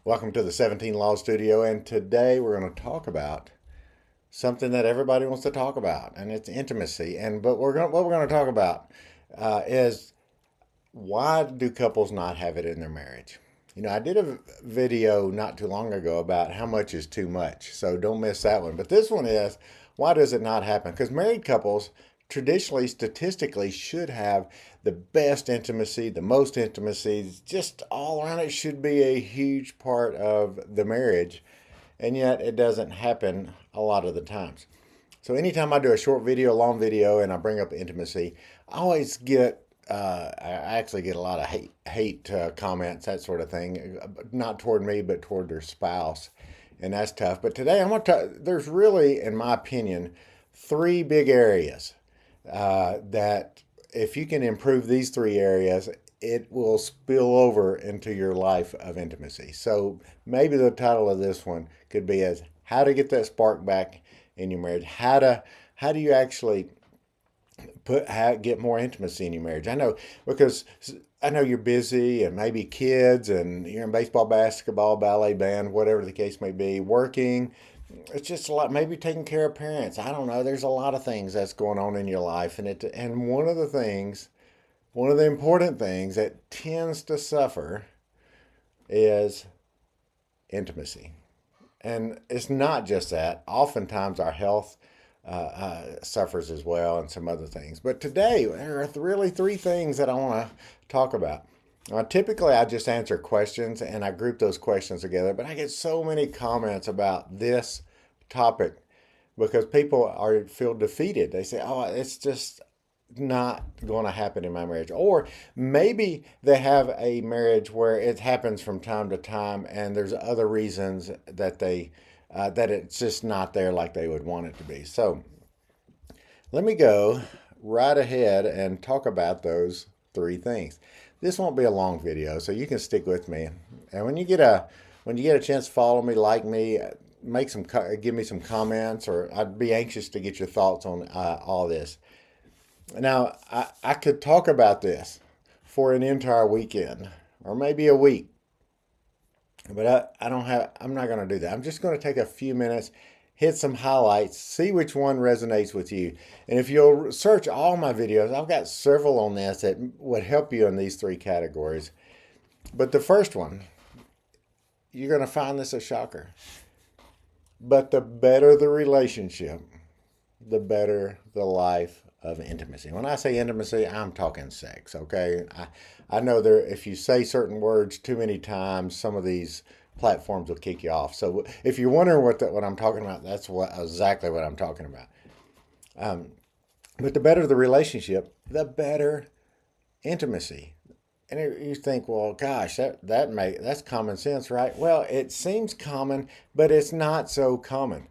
Welcome to the 17 Law Studio, and today we're going to talk about something that everybody wants to talk about, and it's intimacy. What we're going to talk about is why do couples not have it in their marriage? I did a video not too long ago about how much is too much, so don't miss that one. But this one is why does it not happen? Because married couples traditionally, statistically, should have the best intimacy, the most intimacy, just all around. It should be a huge part of the marriage, and yet it doesn't happen a lot of the times. So anytime I do a short video, a long video, and I bring up intimacy, I always get I actually get a lot of hate comments, that sort of thing, not toward me, but toward their spouse, and that's tough. But today I'm going to talk. There's really, in my opinion, three big areas that if you can improve these three areas, it will spill over into your life of intimacy. So maybe the title of this one could be as how to get that spark back in your marriage. How do you actually get more intimacy in your marriage? I know because I know you're busy and maybe kids and you're in baseball, basketball, ballet band, whatever the case may be, working. It's just a lot. Maybe taking care of parents. I don't know. There's a lot of things that's going on in your life, and one of the important things that tends to suffer is intimacy. And it's not just that. Oftentimes our health suffers as well, and some other things. But today there are really three things that I want to talk about. Typically, I just answer questions and I group those questions together, but I get so many comments about this topic because people feel defeated. They say, "Oh, it's just not going to happen in my marriage," or maybe they have a marriage where it happens from time to time, and there's other reasons that that it's just not there like they would want it to be. So, let me go right ahead and talk about those three things. This won't be a long video, so you can stick with me. And when you get a chance to follow me, like me, give me some comments, or I'd be anxious to get your thoughts on all this. Now, I could talk about this for an entire weekend or maybe a week, but I'm not going to do that. I'm just going to take a few minutes, hit some highlights, see which one resonates with you. And if you'll search all my videos, I've got several on this that would help you in these three categories. But the first one, you're going to find this a shocker. But the better the relationship, the better the life of intimacy. When I say intimacy, I'm talking sex, okay? I know if you say certain words too many times, some of these platforms will kick you off. So if you're wondering what I'm talking about, that's exactly what I'm talking about. But the better the relationship, the better intimacy. And you think, well, gosh, that's common sense, right? Well, it seems common, but it's not so common.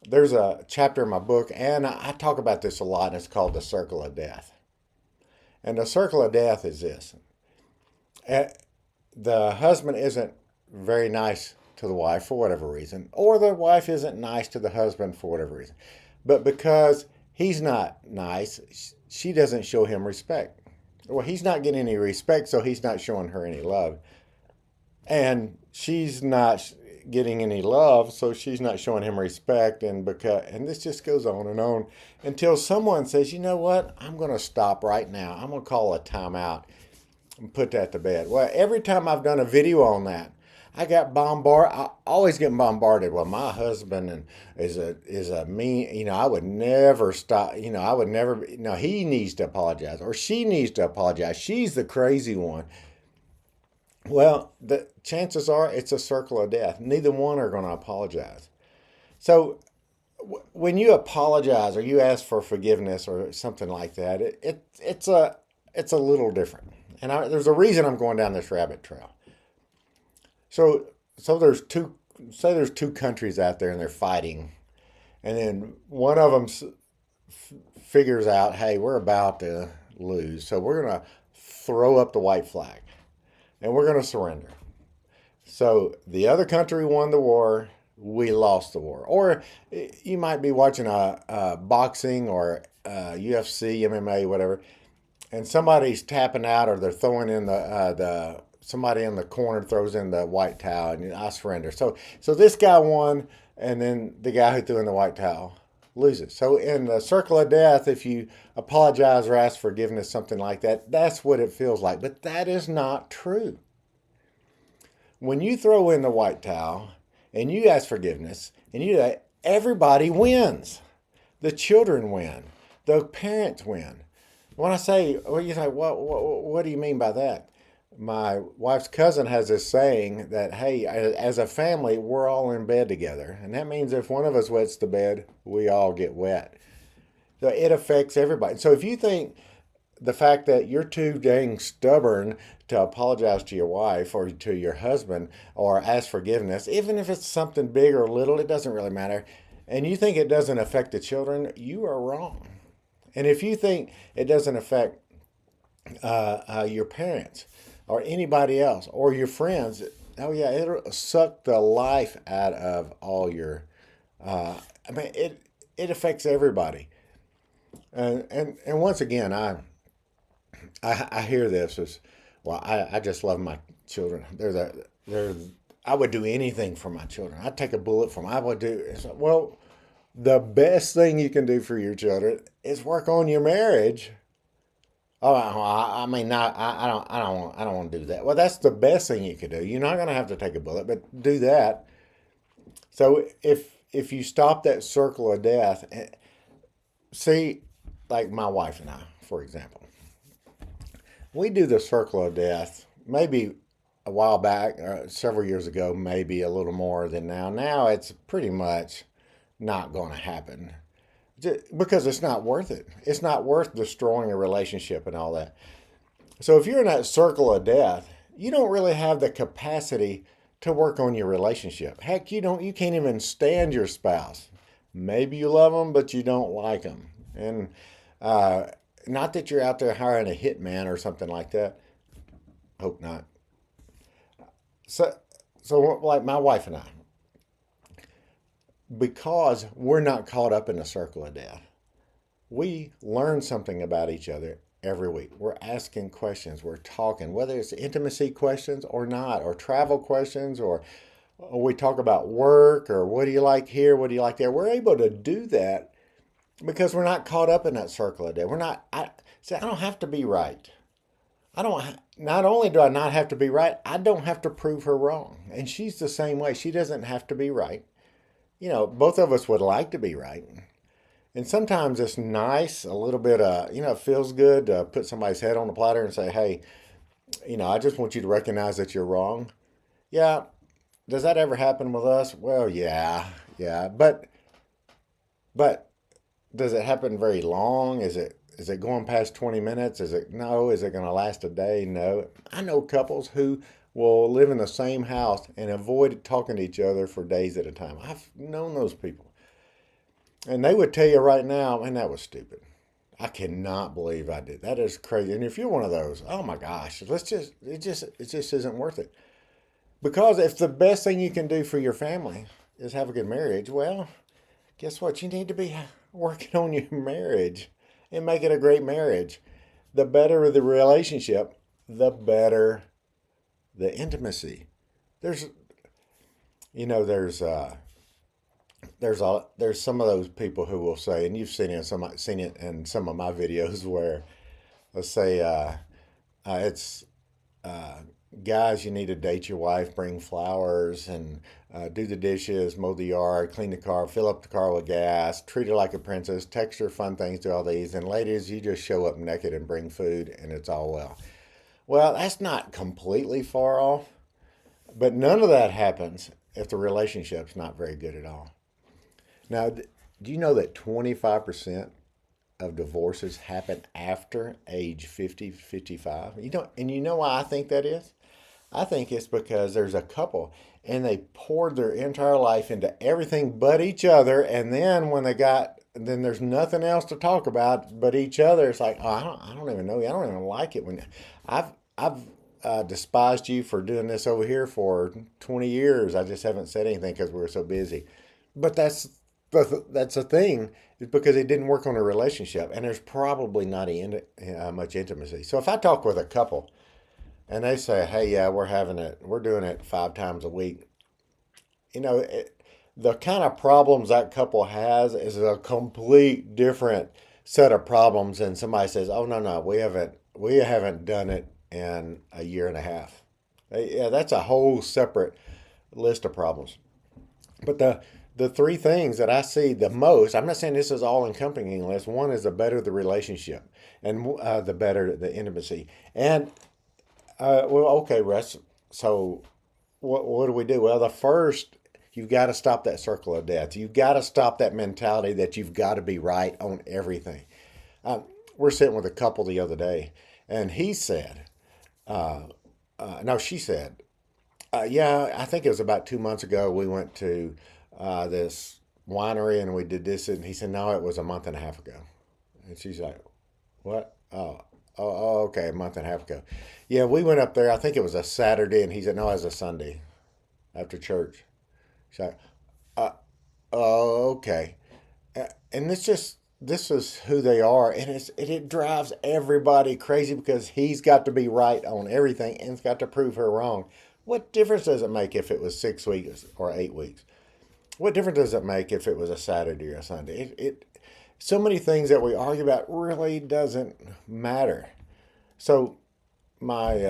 There's a chapter in my book, and I talk about this a lot, and it's called The Circle of Death. And the circle of death is this. The husband isn't very nice to the wife for whatever reason, or the wife isn't nice to the husband for whatever reason. But because he's not nice, she doesn't show him respect. Well, he's not getting any respect, so he's not showing her any love. And she's not getting any love, so she's not showing him respect, and this just goes on until someone says, "You know what? I'm going to stop right now. I'm going to call a timeout and put that to bed." Well, every time I've done a video on that, I always get bombarded. Well, my husband is a mean. I would never stop. I would never. No, he needs to apologize, or she needs to apologize. She's the crazy one. Well, the chances are it's a circle of death. Neither one are going to apologize. So when you apologize or you ask for forgiveness or something like that, it's a little different. And there's a reason I'm going down this rabbit trail. So there's two countries out there and they're fighting, and then one of them figures out, hey, we're about to lose, so we're going to throw up the white flag and we're going to surrender. So the other country won the war, we lost the war. Or you might be watching a boxing or UFC, MMA, whatever, and somebody's tapping out or they're throwing in the somebody in the corner throws in the white towel and I surrender. So this guy won, and then the guy who threw in the white towel loses. So in the circle of death, if you apologize or ask forgiveness, something like that, that's what it feels like. But that is not true. When you throw in the white towel and you ask forgiveness and everybody wins. The children win. The parents win. When I say, well, you say, what do you mean by that? My wife's cousin has this saying that, hey, as a family, we're all in bed together. And that means if one of us wets the bed, we all get wet. So it affects everybody. So if you think the fact that you're too dang stubborn to apologize to your wife or to your husband or ask forgiveness, even if it's something big or little, it doesn't really matter, and you think it doesn't affect the children, you are wrong. And if you think it doesn't affect your parents or anybody else or your friends, oh yeah, it'll suck the life out of all your. It affects everybody. And once again, I hear this as well. I just love my children. They're I would do anything for my children. I'd take a bullet for them. I would do. Well, the best thing you can do for your children is work on your marriage. Oh, I mean, not. I don't want to do that. Well, that's the best thing you could do. You're not going to have to take a bullet, but do that. So if you stop that circle of death, see, like my wife and I, for example, we do the circle of death maybe a while back, several years ago, maybe a little more than now. Now it's pretty much not going to happen because it's not worth it. It's not worth destroying a relationship and all that. So if you're in that circle of death, you don't really have the capacity to work on your relationship. Heck, you can't even stand your spouse. Maybe you love them, but you don't like them. And not that you're out there hiring a hitman or something like that. Hope not. So like my wife and I, because we're not caught up in the circle of death, we learn something about each other every week. We're asking questions, we're talking, whether it's intimacy questions or not, or travel questions, or we talk about work, or what do you like here, what do you like there. We're able to do that because we're not caught up in that circle of death. I don't have to be right. Not only do I not have to be right, I don't have to prove her wrong. And she's the same way. She doesn't have to be right. Both of us would like to be right. And sometimes it's nice, a little bit, it feels good to put somebody's head on the platter and say, hey, I just want you to recognize that you're wrong. Yeah. Does that ever happen with us? Well, yeah. But does it happen very long? Is it going past 20 minutes? No? Is it going to last a day? No. I know couples who will live in the same house and avoid talking to each other for days at a time. I've known those people. And they would tell you right now, man, that was stupid. I cannot believe I did. That is crazy. And if you're one of those, oh my gosh, it just isn't worth it. Because if the best thing you can do for your family is have a good marriage, well, guess what? You need to be working on your marriage and make it a great marriage. The better the relationship, the better the intimacy. There's some of those people who will say, and you've seen it in some of my videos where, let's say, it's guys, you need to date your wife, bring flowers, and do the dishes, mow the yard, clean the car, fill up the car with gas, treat her like a princess, text her fun things, do all these. And ladies, you just show up naked and bring food, and it's all well. Well, that's not completely far off, but none of that happens if the relationship's not very good at all. Now, do you know that 25% of divorces happen after age 50, 55? And you know why I think that is? I think it's because there's a couple and they poured their entire life into everything but each other, and then then there's nothing else to talk about but each other. It's like, oh, I don't even know you. I don't even like it when I've despised you for doing this over here for 20 years. I just haven't said anything because we were so busy. But that's a thing. It's because it didn't work on a relationship, and there's probably not much intimacy. So if I talk with a couple and they say, "Hey, yeah, we're doing it 5 times a week." You know, the kind of problems that couple has is a complete different set of problems than somebody says, "Oh no, no, we haven't done it in a year and a half." Yeah, that's a whole separate list of problems. But the three things that I see the most, I'm not saying this is all encompassing list. One is the better the relationship, and the better the intimacy. And well, okay, Russ. So what do we do? Well, the first, you've got to stop that circle of death. You've got to stop that mentality that you've got to be right on everything. Uh, we're sitting with a couple the other day, and he said, no, she said, yeah, I think it was about 2 months ago. We went to this winery and we did this, and he said, no, it was a month and a half ago. And she's like, what? Okay, a month and a half ago. Yeah, we went up there. I think it was a Saturday, and he said, no, it was a Sunday after church. She's like, uh, oh, okay. And this is who they are, and it drives everybody crazy because he's got to be right on everything and he's got to prove her wrong. What difference does it make if it was 6 weeks or 8 weeks? What difference does it make if it was a Saturday or a Sunday? So many things that we argue about really doesn't matter. So my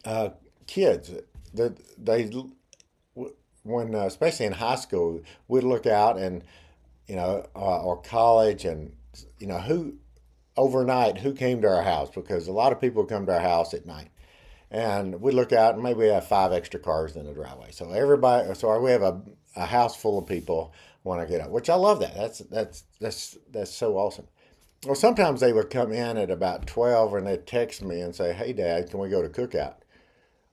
uh, kids, they when especially in high school, we'd look out and or college, and who overnight who came to our house, because a lot of people come to our house at night, and we look out and maybe we have 5 extra cars in the driveway. So we have a house full of people when I get up, which I love that. That's so awesome. Well, sometimes they would come in at about 12 and they'd text me and say, "Hey, Dad, can we go to cookout?"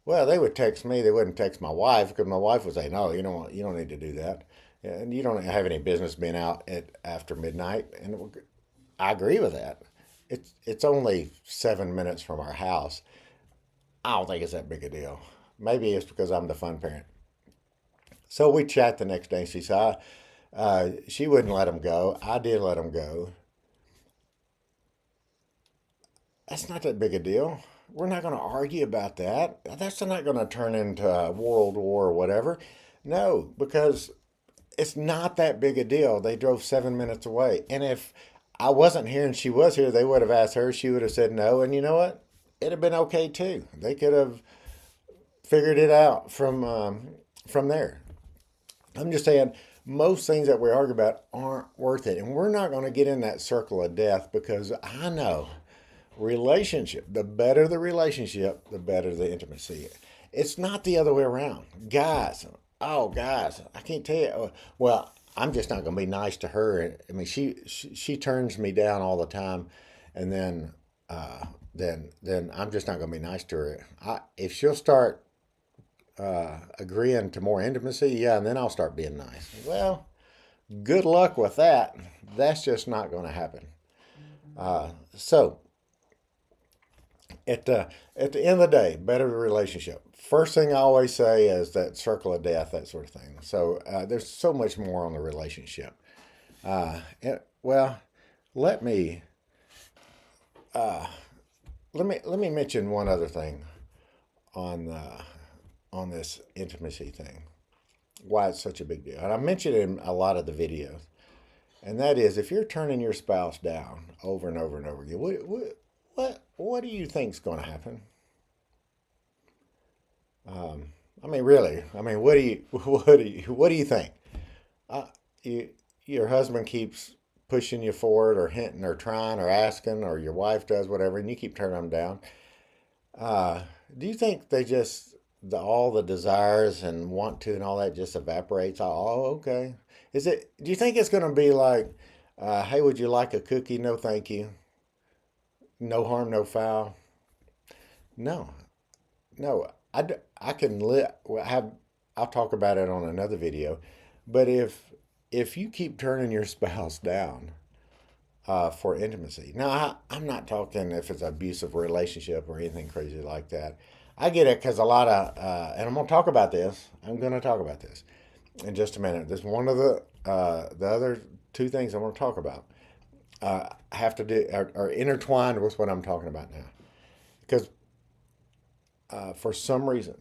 Well, they would text me. They wouldn't text my wife because my wife would say, "No, you don't need to do that, and you don't have any business being out at after midnight." And I agree with that. It's only 7 minutes from our house. I don't think it's that big a deal. Maybe it's because I'm the fun parent. So we chat the next day. She said she wouldn't let him go. I did let him go. That's not that big a deal. We're not going to argue about that. That's not going to turn into a world war or whatever. No, because it's not that big a deal. They drove 7 minutes away. And if I wasn't here and she was here, they would have asked her. She would have said no. And you know what? It'd have been okay too. They could have figured it out from there. I'm just saying, most things that we argue about aren't worth it. And we're not going to get in that circle of death, because I know relationship, the better the relationship, the better the intimacy. It's not the other way around. Guys, oh, guys, I can't tell you. Well, I'm just not going to be nice to her. I mean, she turns me down all the time, and then I'm just not going to be nice to her. If she'll start agreeing to more intimacy, yeah, and then I'll start being nice. Well, good luck with that. That's just not going to happen. So at the end of the day, better the relationship. First thing I always say is that circle of death, that sort of thing. So there's so much more on the relationship. Well, let me let me mention one other thing on on this intimacy thing. Why it's such a big deal, and I mentioned it in a lot of the videos. And that is, if you're turning your spouse down over and over and over again, what do you think's going to happen? I mean, really. I mean, what do you think? Uh, you, your husband keeps pushing you forward, or hinting, or trying, or asking, or your wife does whatever, and you keep turning them down. Uh, do you think they just all the desires and want to and all that just evaporates? Oh, okay. Is it? Do you think it's going to be like, hey, would you like a cookie? No, thank you. No harm, no foul. No, no. I can have. I'll talk about it on another video. But if you keep turning your spouse down for intimacy, now I'm not talking if it's an abusive relationship or anything crazy like that. I get it, because a lot of, and I'm going to talk about this. I'm going to talk about this in just a minute. There's one of the other two things I want to talk about. Have to do are intertwined with what I'm talking about now, because for some reason,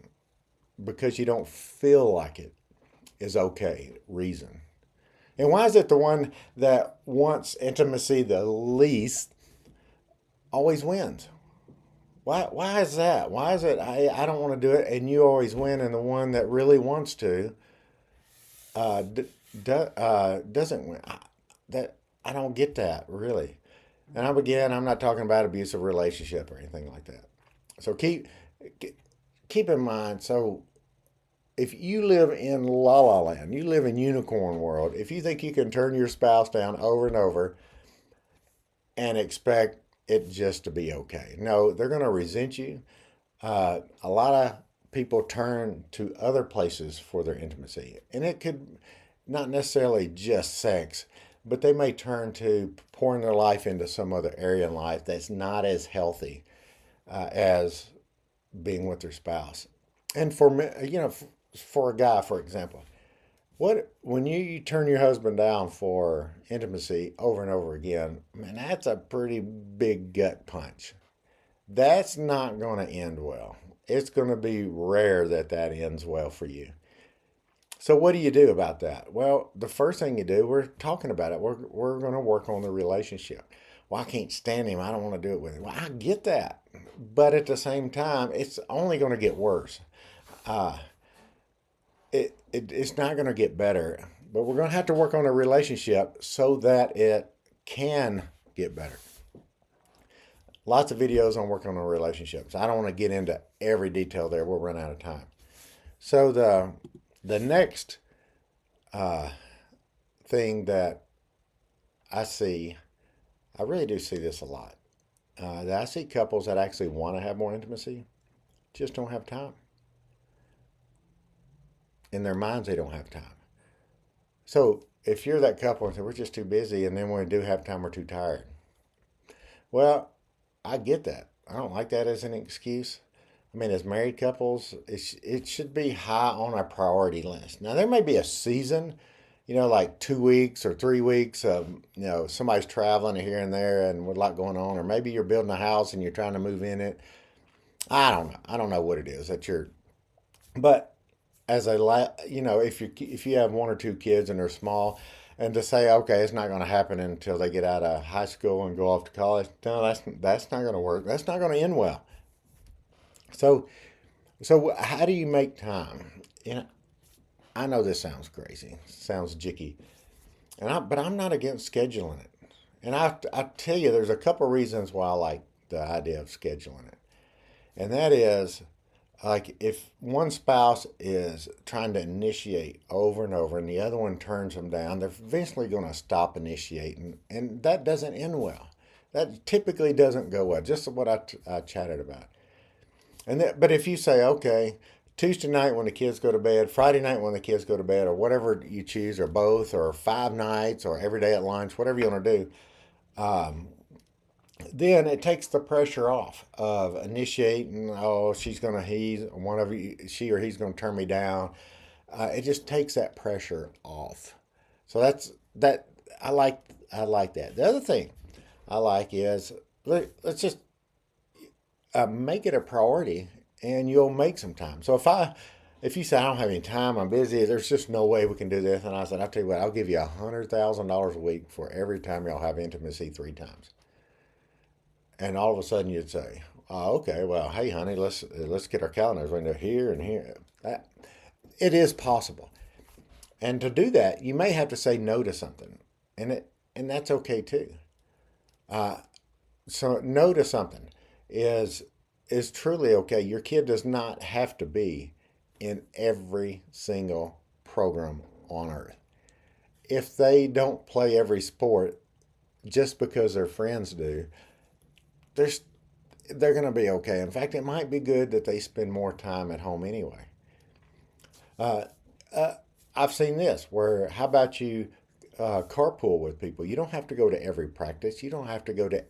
because you don't feel like it is okay reason. And why is it the one that wants intimacy the least always wins? Why is that? Why is it I don't want to do it and you always win, and the one that really wants to uh, d- doesn't win? That I don't get that really. And I'm not talking about abusive relationship or anything like that. So keep in mind. So if you live in La La Land, you live in unicorn world. If you think you can turn your spouse down over and over and expect it just to be okay, no, they're going to resent you. A lot of people turn to other places for their intimacy, and it could not necessarily just sex, but they may turn to pouring their life into some other area in life that's not as healthy as being with their spouse. And for me, for a guy, for example, what when you turn your husband down for intimacy over and over again, man, that's a pretty big gut punch. That's not going to end well. It's going to be rare that that ends well for you. So what do you do about that? Well, the first thing you do, we're talking about it. We're going to work on the relationship. Well, I can't stand him. I don't want to do it with him. Well, I get that, but at the same time, it's only going to get worse. Uh, it's not going to get better, but we're going to have to work on a relationship so that it can get better. Lots of videos on working on relationships. I don't want to get into every detail there. We'll run out of time. So the next uh, thing that I see, I really do see this a lot. That I see couples that actually want to have more intimacy, just don't have time. In their minds, they don't have time. So if you're that couple and say, we're just too busy, and then when we do have time, we're too tired. Well, I get that. I don't like that as an excuse. I mean, as married couples, it should be high on our priority list. Now, there may be a season, like 2 weeks or 3 weeks of, somebody's traveling here and there and with a lot going on, or maybe you're building a house and you're trying to move in it. I don't know. I don't know what it is that you're, but if you have one or two kids and they're small, and to say, okay, it's not going to happen until they get out of high school and go off to college, no, that's not going to work. That's not going to end well. So how do you make time? I know this sounds crazy, sounds jicky, but I'm not against scheduling it. And I tell you, there's a couple reasons why I like the idea of scheduling it, and that is like if one spouse is trying to initiate over and over and the other one turns them down, they're eventually going to stop initiating, and that doesn't end well. That typically doesn't go well. Just what I chatted about. But if you say, okay, Tuesday night when the kids go to bed, Friday night when the kids go to bed, or whatever you choose, or both, or 5 nights, or every day at lunch, whatever you want to do, um, then it takes the pressure off of initiating. Oh, she or he's gonna turn me down. It just takes that pressure off. So that. I like that. The other thing I like is let's just make it a priority, and you'll make some time. So if you say I don't have any time, I'm busy, there's just no way we can do this, and I said, I'll tell you what, I'll give you $100,000 a week for every time y'all have intimacy 3 times. And all of a sudden you'd say, oh, okay, well, hey, honey, let's get our calendars window here and here. It is possible, and to do that, you may have to say no to something, and that's okay too. Uh, so no to something is is truly okay. Your kid does not have to be in every single program on earth. If they don't play every sport just because their friends do, they're they're going to be okay. In fact, it might be good that they spend more time at home anyway. Uh, uh, I've seen this where, how about you carpool with people? You don't have to go to every practice. You don't have to go to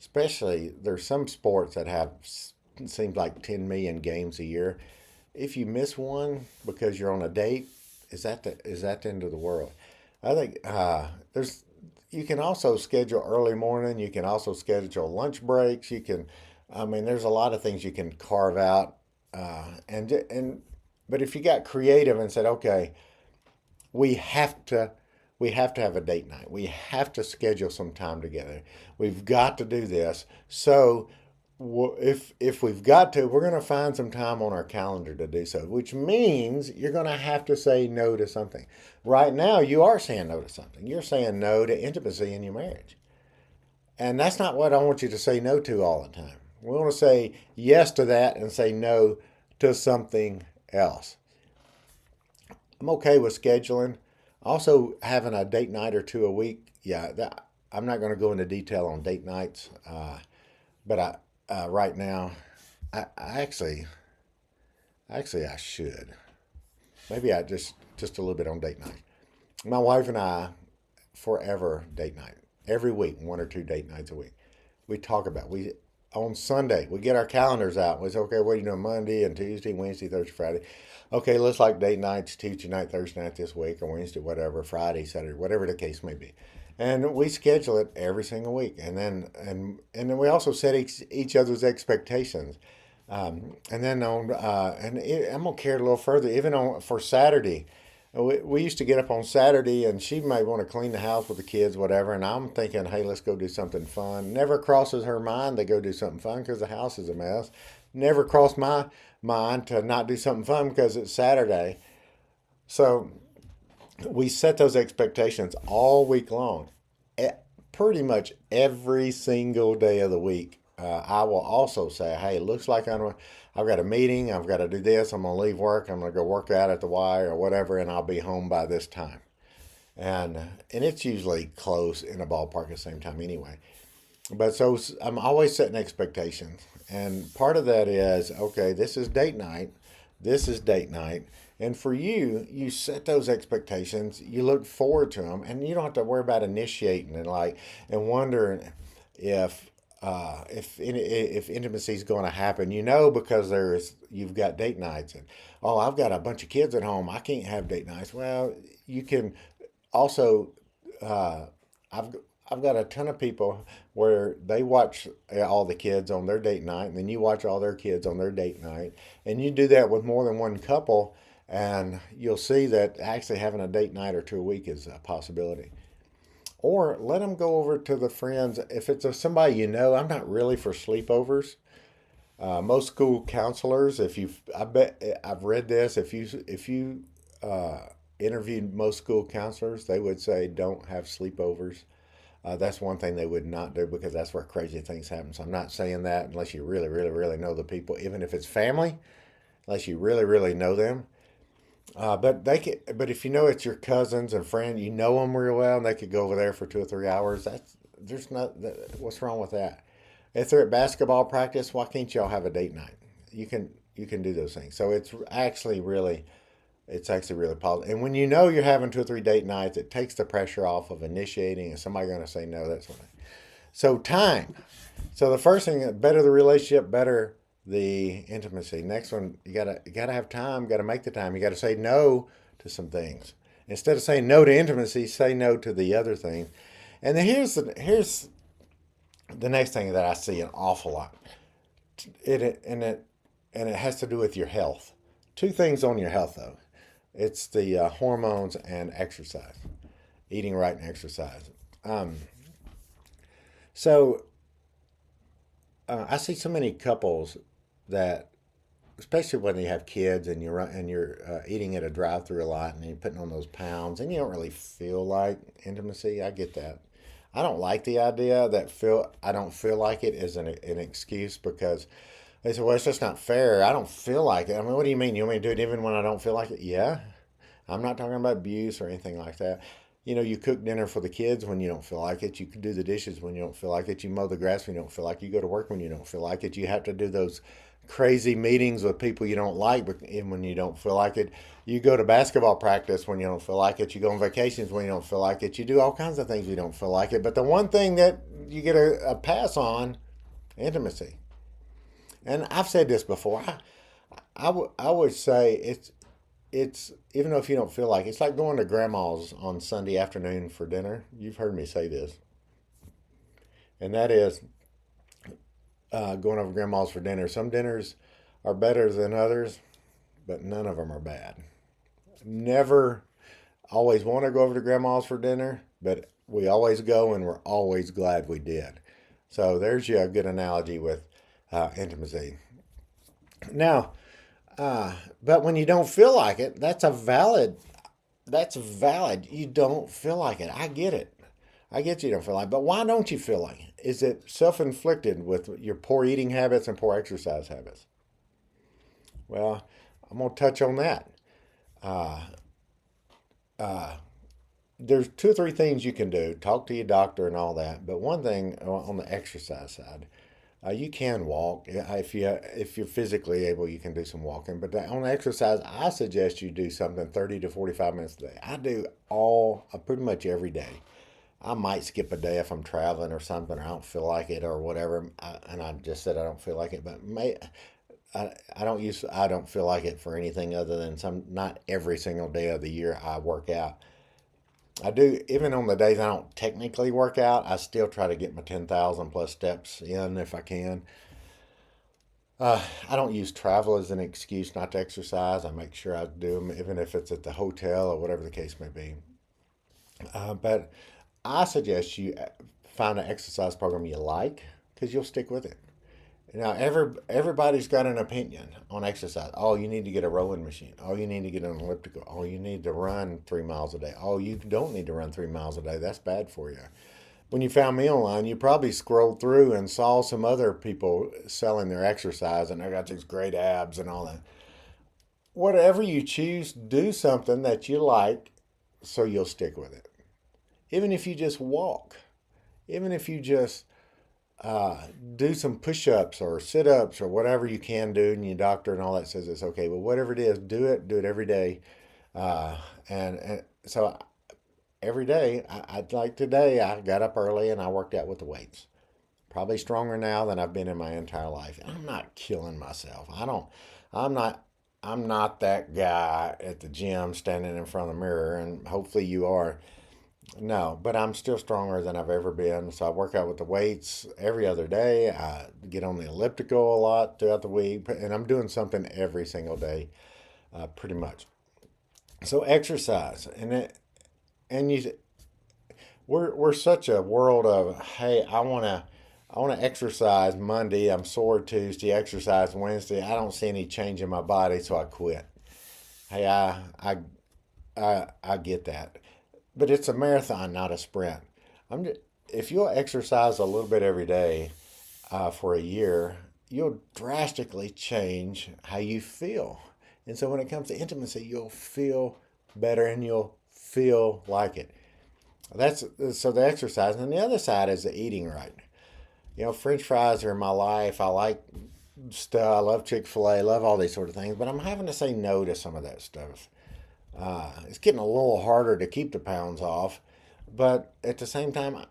especially there's some sports that have, seems like 10 million games a year. If you miss one because you're on a date, is that the end of the world? I think you can also schedule early morning. You can also schedule lunch breaks. You can. I mean, there's a lot of things you can carve out, but if you got creative and said, okay, we have to we have to have a date night. We have to schedule some time together. We've got to do this. So if we've got to, we're going to find some time on our calendar to do so, which means you're going to have to say no to something. Right now, you are saying no to something. You're saying no to intimacy in your marriage. And that's not what I want you to say no to all the time. We want to say yes to that and say no to something else. I'm okay with scheduling. Also, having a date night or two a week. Yeah, I'm not going to go into detail on date nights, but right now, I actually I should. Maybe I just a little bit on date night. My wife and I forever date night every week, one or two date nights a week. We talk about we on Sunday. We get our calendars out. We say, okay, what are you doing Monday and Tuesday, Wednesday, Thursday, Friday? Okay, looks like date nights Tuesday night, Thursday night this week, or Wednesday, whatever, Friday, Saturday, whatever the case may be. And we schedule it every single week, and then we also set each other's expectations. And then I'm gonna carry it a little further. Even on for Saturday, we used to get up on Saturday, and she may want to clean the house with the kids, whatever. And I'm thinking, hey, let's go do something fun. Never crosses her mind to go do something fun because the house is a mess. Never crossed my mind to not do something fun because it's Saturday. So we set those expectations all week long, pretty much every single day of the week. I will also say, hey, it looks like I've got a meeting. I've got to do this. I'm going to leave work. I'm going to go work out at the Y or whatever, and I'll be home by this time. And it's usually close in a ballpark at the same time anyway. But so I'm always setting expectations. And part of that is, okay, this is date night. This is date night. And for you, you set those expectations, you look forward to them, and you don't have to worry about initiating and wondering if if intimacy is going to happen. You know, because you've got date nights, and oh, I've got a bunch of kids at home. I can't have date nights. Well, you can also. Uh, I've I've got a ton of people where they watch all the kids on their date night, and then you watch all their kids on their date night, and you do that with more than one couple, and you'll see that actually having a date night or two a week is a possibility. Or let them go over to the friends. If it's somebody you know, I'm not really for sleepovers. Most school counselors, I bet I've read this. If you interviewed most school counselors, they would say don't have sleepovers. That's one thing they would not do because that's where crazy things happen. So I'm not saying that unless you really, really, really know the people, even if it's family, unless you really, really know them. But if you know it's your cousins and friend, you know them real well, and they could go over there for 2 or 3 hours. There's not. What's wrong with that? If they're at basketball practice, why can't y'all have a date night? You can do those things. So it's actually really positive. And when you know you're having 2 or 3 date nights, it takes the pressure off of initiating. And somebody going to say no? That's what. So time. So the first thing, better the relationship, better the intimacy. Next one, you gotta have time. Got to make the time. You got to say no to some things instead of saying no to intimacy. Say no to the other things. And then here's the next thing that I see an awful lot. It has to do with your health. Two things on your health though. It's the hormones and exercise, eating right and exercise. Um, so I see so many couples that, especially when you have kids and you're eating at a drive-through a lot and you're putting on those pounds and you don't really feel like intimacy. I get that. I don't like the idea that feel I don't feel like it is an excuse because they say, well, it's just not fair. I don't feel like it. I mean, what do you mean? You want me to do it even when I don't feel like it? Yeah. I'm not talking about abuse or anything like that. You cook dinner for the kids when you don't feel like it. You can do the dishes when you don't feel like it. You mow the grass when you don't feel like it. You go to work when you don't feel like it. You have to do those crazy meetings with people you don't like when you don't feel like it. You go to basketball practice when you don't feel like it. You go on vacations when you don't feel like it. You do all kinds of things you don't feel like it. But the one thing that you get a pass on, intimacy. And I've said this before. I would say it's even though if you don't feel like it's like going to grandma's on Sunday afternoon for dinner. You've heard me say this, and that is going over to grandma's for dinner. Some dinners are better than others, but none of them are bad. Never always want to go over to grandma's for dinner, but we always go and we're always glad we did. So there's you a good analogy with intimacy. Now, but when you don't feel like it, that's valid. You don't feel like it. I get it. I get you don't feel like it. But why don't you feel like it? Is it self inflicted with your poor eating habits and poor exercise habits? Well, I'm going to touch on that. Uh, uh, there's two or three things you can do. Talk to your doctor and all that. But one thing on the exercise side, you can walk if you're physically able. You can do some walking. But on the exercise, I suggest you do something 30 to 45 minutes a day. I do pretty much every day. I might skip a day if I'm traveling or something, or I don't feel like it or whatever. And I just said I don't feel like it, but I don't feel like it for anything other than not every single day of the year I work out. I do, even on the days I don't technically work out, I still try to get my 10,000 plus steps in if I can. I don't use travel as an excuse not to exercise. I make sure I do them, even if it's at the hotel or whatever the case may be. But I suggest you find an exercise program you like because you'll stick with it. Now, everybody's got an opinion on exercise. Oh, you need to get a rowing machine. Oh, you need to get an elliptical. Oh, you need to run 3 miles a day. Oh, you don't need to run 3 miles a day. That's bad for you. When you found me online, you probably scrolled through and saw some other people selling their exercise, and they got these great abs and all that. Whatever you choose, do something that you like so you'll stick with it. Even if you just walk, even if you just do some push-ups or sit-ups or whatever you can do, and your doctor and all that says it's okay. But whatever it is, do it every day. And so every day, like today, I got up early and I worked out with the weights. Probably stronger now than I've been in my entire life. And I'm not killing myself. I'm not. I'm not that guy at the gym standing in front of the mirror, and hopefully you are. No, but I'm still stronger than I've ever been. So I work out with the weights every other day. I get on the elliptical a lot throughout the week, and I'm doing something every single day, pretty much. So exercise, and we're such a world of hey, I want to exercise Monday. I'm sore Tuesday. Exercise Wednesday. I don't see any change in my body, so I quit. Hey, I get that, but it's a marathon, not a sprint. If you'll exercise a little bit every day for a year, you'll drastically change how you feel. And so when it comes to intimacy, you'll feel better and you'll feel like it. That's so the exercise, and the other side is the eating right. French fries are in my life. I like stuff. I love Chick-fil-A. I love all these sort of things, but I'm having to say no to some of that stuff. It's getting a little harder to keep the pounds off, but at the same time,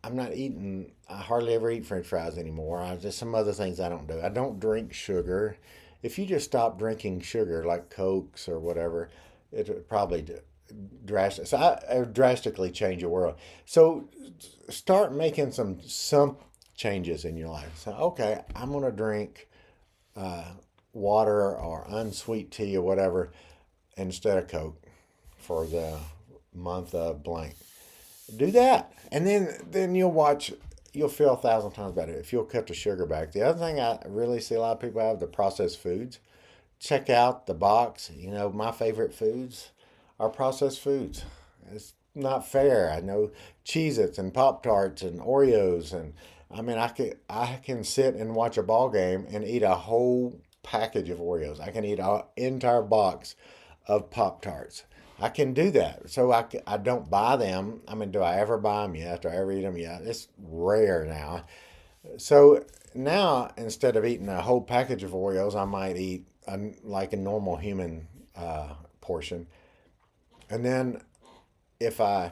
I'm not eating. I hardly ever eat French fries anymore. Just some other things I don't do. I don't drink sugar. If you just stop drinking sugar, like Cokes or whatever, it would probably drastically change your world. So start making some changes in your life. So okay, I'm gonna drink uh, water or unsweet tea or whatever instead of Coke for the month of blank. Do that, and then you'll feel 1,000 times better if you'll cut the sugar back. The other thing I really see a lot of people have the processed foods. Check out the box. My favorite foods are processed foods. It's not fair. I know Cheez-Its and Pop Tarts and Oreos, and I mean I can sit and watch a ball game and eat a whole package of Oreos. I can eat an entire box of Pop Tarts. I can do that. So I don't buy them. I mean, do I ever buy them? Yes. Do I ever eat them? Yeah. It's rare now. So now instead of eating a whole package of Oreos, I might eat like a normal human portion. And then if I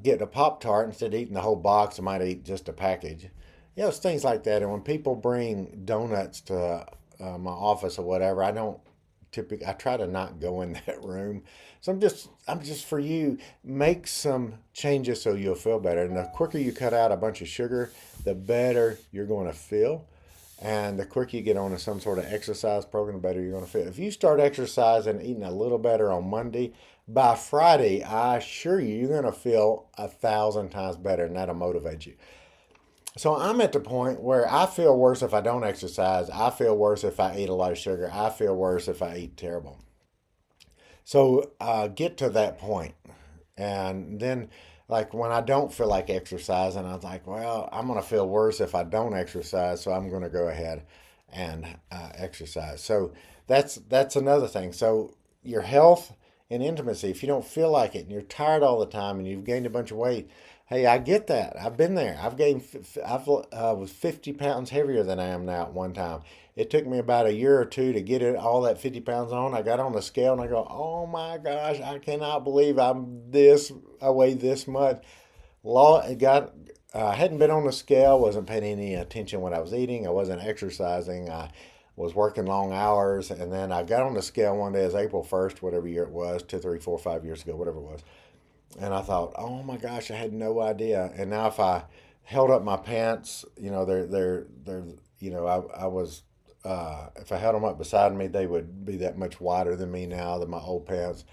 get a Pop Tart instead of eating the whole box, I might eat just a package. It's things like that. And when people bring donuts to my office or whatever, I try to not go in that room. So I'm just for you, make some changes so you'll feel better. And the quicker you cut out a bunch of sugar, the better you're going to feel. And the quicker you get on to some sort of exercise program, the better you're going to feel. If you start exercising, eating a little better on Monday, by Friday, I assure you, you're going to feel 1,000 times better, and that'll motivate you. So I'm at the point where I feel worse if I don't exercise. I feel worse if I eat a lot of sugar. I feel worse if I eat terrible. So get to that point. And then, like, when I don't feel like exercising, I was like, well, I'm going to feel worse if I don't exercise. So I'm going to go ahead and exercise. So that's another thing. So your health and intimacy, if you don't feel like it and you're tired all the time and you've gained a bunch of weight, hey, I get that. I've been there. I've gained, was 50 pounds heavier than I am now at one time. It took me about a year or two to get it all that 50 pounds on. I got on the scale and I go, oh my gosh, I cannot believe I weigh this much. I hadn't been on the scale, wasn't paying any attention when I was eating. I wasn't exercising. I was working long hours. And then I got on the scale one day, it was April 1st, whatever year it was, 2, 3, 4, 5 years ago, whatever it was. And I thought, oh my gosh, I had no idea. And now if I held up my pants, I was, if I held them up beside me, they would be that much wider than me now than my old pants.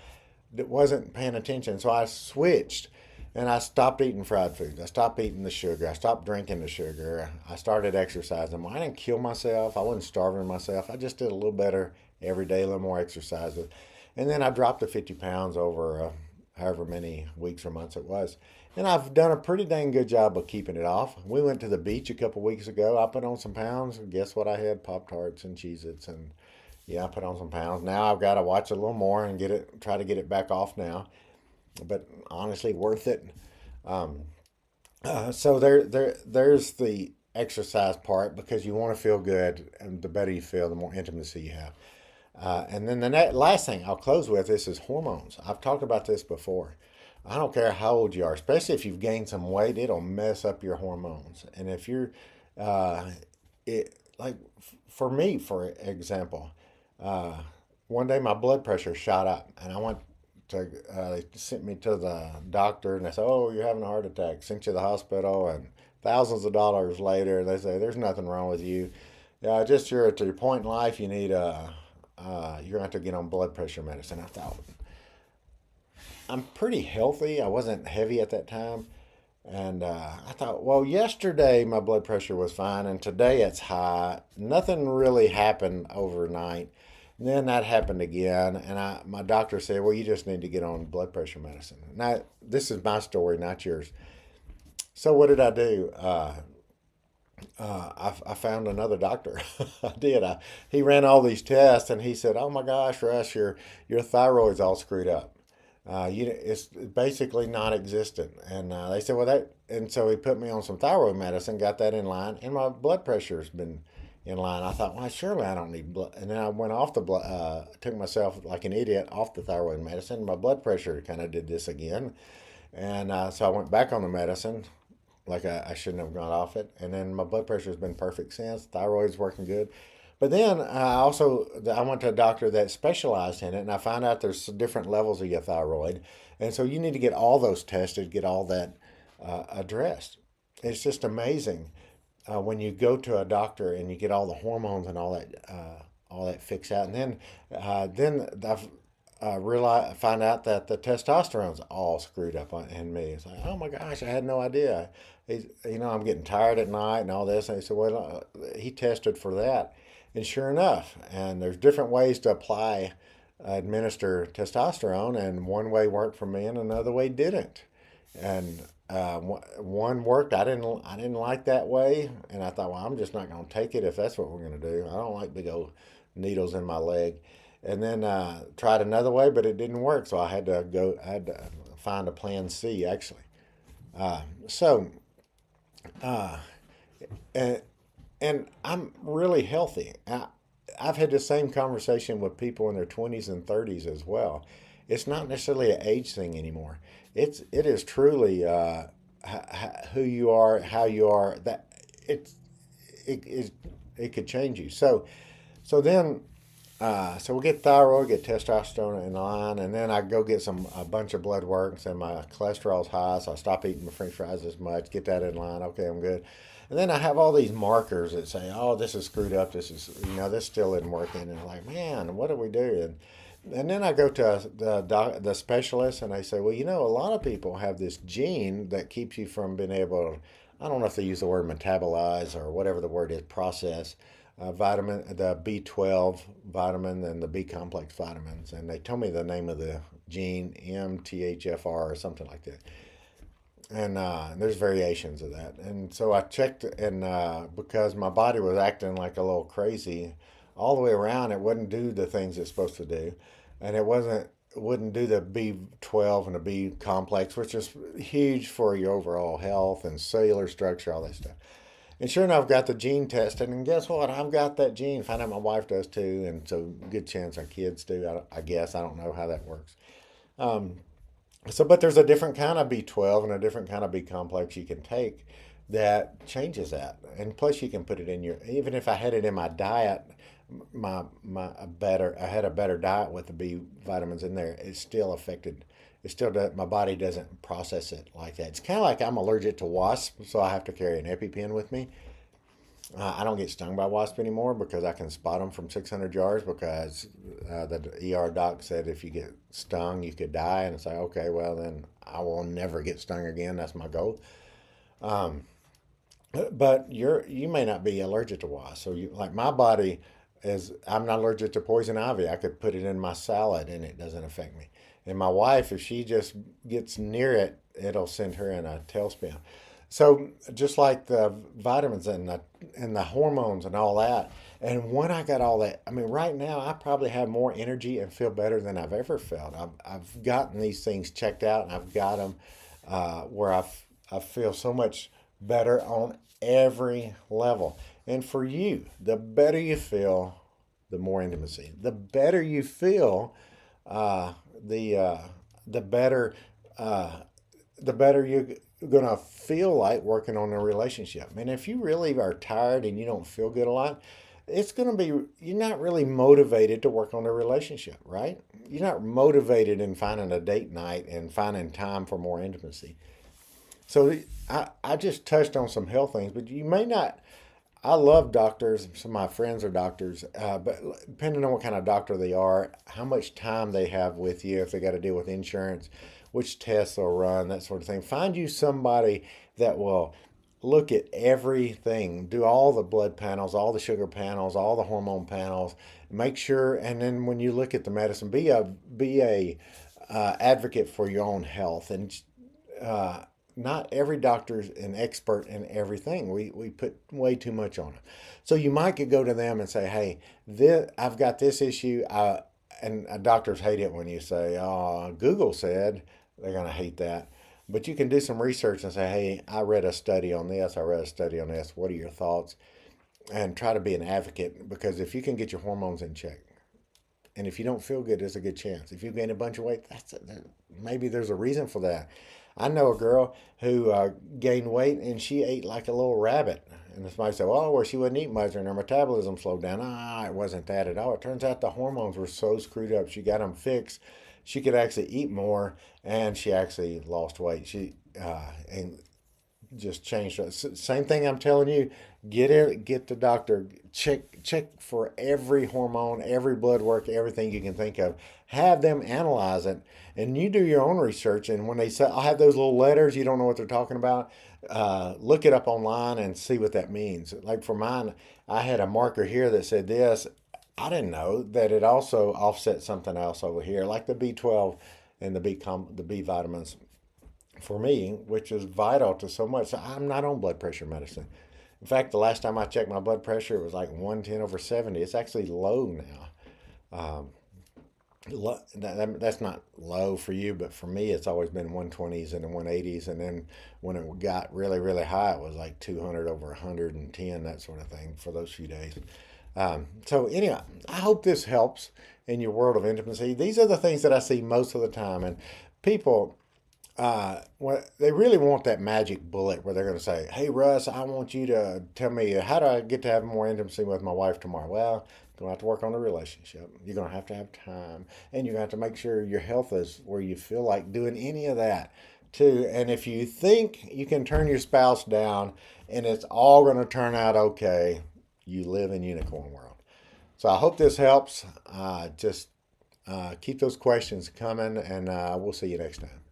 It wasn't paying attention. So I switched and I stopped eating fried foods. I stopped eating the sugar. I stopped drinking the sugar. I started exercising. I didn't kill myself. I wasn't starving myself. I just did a little better every day, a little more exercise. And then I dropped the 50 pounds over however many weeks or months it was. And I've done a pretty dang good job of keeping it off. We went to the beach a couple weeks ago. I put on some pounds. Guess what I had? Pop-Tarts and Cheez-Its. And yeah, I put on some pounds. Now I've got to watch a little more and try to get it back off now. But honestly, worth it. Um, so there's the exercise part because you want to feel good. And the better you feel, the more intimacy you have. And then the last thing I'll close with this is hormones. I've talked about this before. I don't care how old you are, especially if you've gained some weight, it'll mess up your hormones. And if you're, like for me, for example, uh, one day my blood pressure shot up, and I went to, they sent me to the doctor, and they said, "Oh, you're having a heart attack." Sent you to the hospital, and thousands of dollars later, they say, "There's nothing wrong with you. Yeah, just you're at your point in life. You need you're going to have to get on blood pressure medicine." I thought, I'm pretty healthy. I wasn't heavy at that time. And I thought, well, yesterday my blood pressure was fine, and today it's high. Nothing really happened overnight. And then that happened again, and my doctor said, well, you just need to get on blood pressure medicine. Now, this is my story, not yours. So what did I do? I found another doctor. I did. He ran all these tests, and he said, "Oh my gosh, Russ, your thyroid's all screwed up. It's basically non-existent." And they said, "Well, that," and so he put me on some thyroid medicine, got that in line, and my blood pressure's been in line. I thought, well, surely I don't need blood. And then I went off the blood, took myself like an idiot off the thyroid medicine. My blood pressure kind of did this again, and so I went back on the medicine like I shouldn't have gone off it. And then my blood pressure has been perfect since. Thyroid's working good. But then I went to a doctor that specialized in it, and I found out there's different levels of your thyroid, and so you need to get all those tested, get all that addressed. It's just amazing when you go to a doctor and you get all the hormones and all that fixed out, and then I've find out that the testosterone's all screwed up in me. It's like, oh my gosh, I had no idea. I'm getting tired at night and all this. And he said, well, he tested for that. And sure enough, and there's different ways to administer testosterone, and one way worked for me and another way didn't. And one worked. I didn't like that way, and I thought, well, I'm just not going to take it if that's what we're going to do. I don't like big old needles in my leg. And then tried another way, but it didn't work. So I had to find a plan C actually. Uh, so, uh, and, and I'm really healthy. I've had the same conversation with people in their 20s and 30s as well. It's not necessarily an age thing anymore. It is truly who you are, how you are. It it could change you. So then. So we'll get thyroid, get testosterone in line, and then I go get a bunch of blood work and say my cholesterol's high, so I stop eating my French fries as much, get that in line. Okay, I'm good. And then I have all these markers that say, oh, this is screwed up. This is, this still isn't working. And I'm like, man, what do we do? And then I go to the specialist and I say, well, a lot of people have this gene that keeps you from being able to, I don't know if they use the word metabolize or whatever the word is, process vitamin, the B12 vitamin and the B complex vitamins. And they told me the name of the gene, MTHFR or something like that. And there's variations of that. And so I checked, and because my body was acting like a little crazy all the way around, it wouldn't do the things it's supposed to do. And it wouldn't do the B12 and the B complex, which is huge for your overall health and cellular structure, all that stuff. And sure enough, got the gene tested, and guess what? I've got that gene. Found out my wife does too, and so good chance our kids do. I guess I don't know how that works. Um, so, but there's a different kind of B12 and a different kind of B complex you can take that changes that. And plus, you can put it in your. Even if I had it in my diet, I had a better diet with the B vitamins in there. It still affected. It still does, my body doesn't process it like that. It's kind of like I'm allergic to wasps, so I have to carry an EpiPen with me. I don't get stung by wasps anymore because I can spot them from 600 yards because the ER doc said if you get stung, you could die. And it's like, okay, well, then I will never get stung again. That's my goal. Um, but you may not be allergic to wasps. So like my body I'm not allergic to poison ivy. I could put it in my salad and it doesn't affect me. And my wife, if she just gets near it, it'll send her in a tailspin. So just like the vitamins and the hormones and all that. And when I got all that, I mean, right now I probably have more energy and feel better than I've ever felt. I've gotten these things checked out and I've got them where I feel so much better on every level. And for you, the better you feel, the more intimacy. The better you feel, uh, the uh, the better uh, the better you're gonna feel like working on a relationship. And if you really are tired and you don't feel good a lot, it's gonna be you're not really motivated to work on a relationship, right? You're not motivated in finding a date night and finding time for more intimacy. So I just touched on some health things, but you may not. I love doctors. Some of my friends are doctors, but depending on what kind of doctor they are, how much time they have with you, if they got to deal with insurance, which tests they'll run, that sort of thing. Find you somebody that will look at everything, do all the blood panels, all the sugar panels, all the hormone panels, make sure, and then when you look at the medicine, be a advocate for your own health and uh, not every doctor's an expert in everything. We put way too much on it. So you might could go to them and say, hey, I've got this issue. And doctors hate it when you say, oh, Google said, they're going to hate that. But you can do some research and say, hey, I read a study on this. I read a study on this. What are your thoughts? And try to be an advocate because if you can get your hormones in check, and if you don't feel good, there's a good chance. If you gain a bunch of weight, maybe there's a reason for that. I know a girl who gained weight and she ate like a little rabbit. And somebody said, well, she wouldn't eat much and her metabolism slowed down. It wasn't that at all. It turns out the hormones were so screwed up. She got them fixed. She could actually eat more and she actually lost weight. And just changed it. Same thing I'm telling you. Get the doctor. Check for every hormone, every blood work, everything you can think of. Have them analyze it, and you do your own research. And when they say, "I have those little letters," you don't know what they're talking about. Look it up online and see what that means. Like for mine, I had a marker here that said this. I didn't know that it also offset something else over here, like the B12 and the B vitamins for me, which is vital to so much. I'm not on blood pressure medicine. In fact, the last time I checked my blood pressure, it was like 110/70. It's actually low now. Um, that's not low for you, but for me, it's always been 120s and the 180s. And then when it got really, really high, it was like 200/110, that sort of thing for those few days. So, anyway, I hope this helps in your world of intimacy. These are the things that I see most of the time. And people, they really want that magic bullet where they're going to say, "Hey, Russ, I want you to tell me how do I get to have more intimacy with my wife tomorrow?" Well, you're going to have to work on the relationship. You're going to have time, and you're going to have to make sure your health is where you feel like doing any of that. too. And if you think you can turn your spouse down and it's all going to turn out okay, you live in unicorn world. So I hope this helps. Just keep those questions coming, and we'll see you next time.